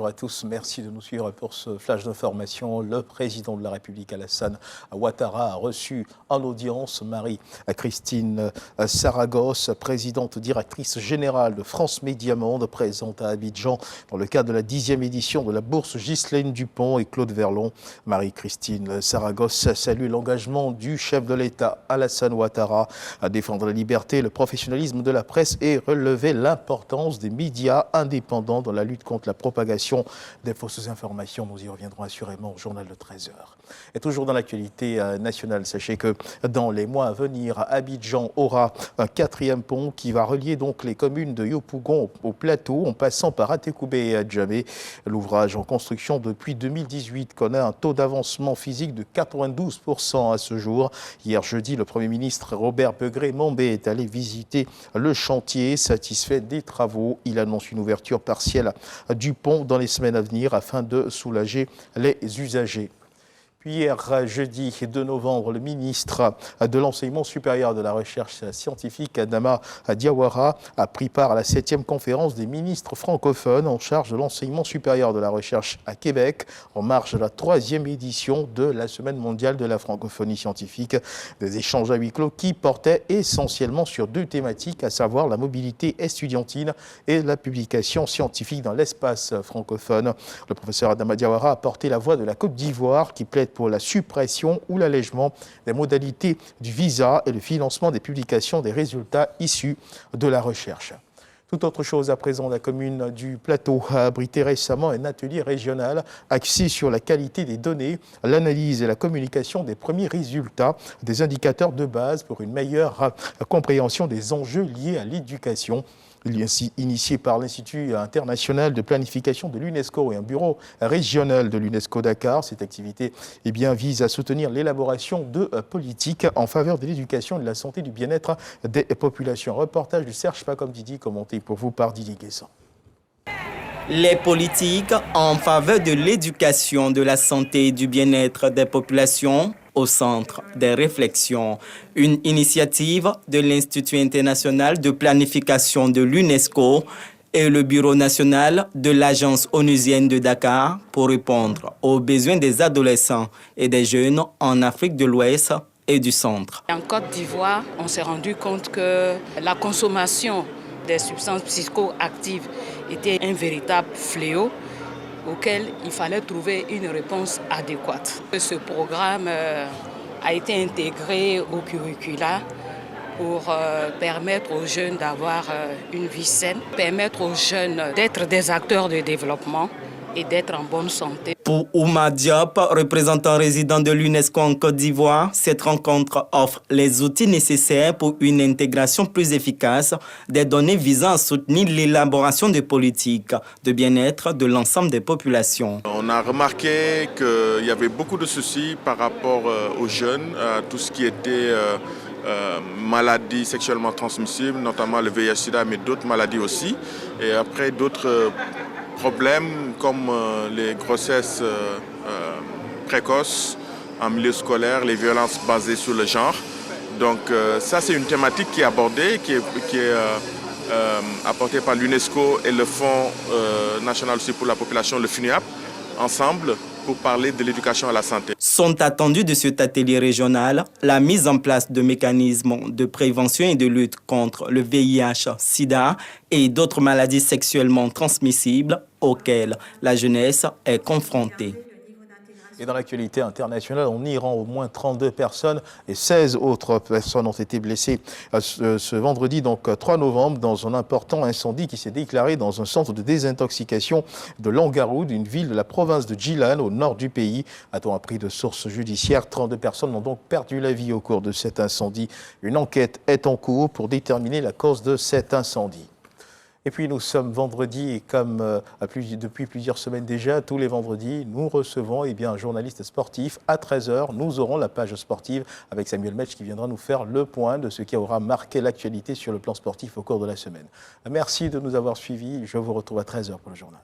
à tous. Merci de nous suivre pour ce flash d'information. Le président de la République, Alassane Ouattara, a reçu en audience Marie-Christine Saragosse, présidente directrice générale de France Média Monde, présente à Abidjan dans le cadre de la 10e édition de la bourse Ghislaine Dupont et Claude Verlon. Marie-Christine Saragosse salue l'engagement du chef de l'État, Alassane Ouattara, à défendre la liberté, le professionnalisme de la presse et relever l'importance des médias indépendants dans la lutte contre la propagation des fausses informations. Nous y reviendrons assurément au journal de 13h. Et toujours dans l'actualité nationale, sachez que dans les mois à venir, Abidjan aura un 4e pont qui va relier donc les communes de Yopougon au plateau en passant par Atekoubé et Adjamé. L'ouvrage en construction depuis 2018 connaît un taux d'avancement physique de 92% à ce jour. Hier jeudi, le Premier ministre Robert Begré-Mombé est allé visiter le chantier. Satisfait des travaux, il annonce une ouverture partielle du pont dans les semaines à venir afin de soulager les usagers. Puis hier, jeudi 2 novembre, le ministre de l'Enseignement supérieur de la recherche scientifique, Adama Diawara, a pris part à la 7e conférence des ministres francophones en charge de l'enseignement supérieur de la recherche à Québec, en marge de la 3e édition de la Semaine mondiale de la francophonie scientifique. Des échanges à huis clos qui portaient essentiellement sur 2 thématiques, à savoir la mobilité estudiantine et la publication scientifique dans l'espace francophone. Le professeur Adama Diawara a porté la voix de la Côte d'Ivoire qui plaide pour la suppression ou l'allègement des modalités du visa et le financement des publications des résultats issus de la recherche. Tout autre chose à présent, la commune du Plateau a abrité récemment un atelier régional axé sur la qualité des données, l'analyse et la communication des premiers résultats des indicateurs de base pour une meilleure compréhension des enjeux liés à l'éducation. Il est ainsi initié par l'Institut international de planification de l'UNESCO et un bureau régional de l'UNESCO Dakar. Cette activité vise à soutenir l'élaboration de politiques en faveur de l'éducation et de la santé et du bien-être des populations. Reportage du Serge Pacom Didi, commenté pour vous par Didier Guesson. Les politiques en faveur de l'éducation, de la santé et du bien-être des populations au centre des réflexions. Une initiative de l'Institut international de planification de l'UNESCO et le Bureau national de l'Agence onusienne de Dakar pour répondre aux besoins des adolescents et des jeunes en Afrique de l'Ouest et du Centre. En Côte d'Ivoire, on s'est rendu compte que la consommation des substances psychoactives était un véritable fléau auquel il fallait trouver une réponse adéquate. Ce programme a été intégré au curricula pour permettre aux jeunes d'avoir une vie saine, permettre aux jeunes d'être des acteurs de développement et d'être en bonne santé. Pour Ouma Diop, représentant résident de l'UNESCO en Côte d'Ivoire, cette rencontre offre les outils nécessaires pour une intégration plus efficace des données visant à soutenir l'élaboration des politiques de bien-être de l'ensemble des populations. On a remarqué qu'il y avait beaucoup de soucis par rapport aux jeunes, à tout ce qui était maladies sexuellement transmissibles, notamment le VIH-Sida, mais d'autres maladies aussi. Et après d'autres problèmes comme les grossesses précoces en milieu scolaire, les violences basées sur le genre. Donc ça, c'est une thématique qui est abordée, qui est apportée par l'UNESCO et le Fonds national aussi pour la population, le FUNIAP, ensemble pour parler de l'éducation à la santé. Sont attendus de cet atelier régional la mise en place de mécanismes de prévention et de lutte contre le VIH-Sida et d'autres maladies sexuellement transmissibles auxquelles la jeunesse est confrontée. Et dans l'actualité internationale, en Iran, au moins 32 personnes et 16 autres personnes ont été blessées ce vendredi, donc 3 novembre, dans un important incendie qui s'est déclaré dans un centre de désintoxication de Langaroud, une ville de la province de Djilan, au nord du pays. A-t-on appris de sources judiciaires, 32 personnes ont donc perdu la vie au cours de cet incendie. Une enquête est en cours pour déterminer la cause de cet incendie. Et puis nous sommes vendredi et comme depuis plusieurs semaines déjà, tous les vendredis, nous recevons un journaliste sportif à 13h. Nous aurons la page sportive avec Samuel Metsch qui viendra nous faire le point de ce qui aura marqué l'actualité sur le plan sportif au cours de la semaine. Merci de nous avoir suivis. Je vous retrouve à 13h pour le journal.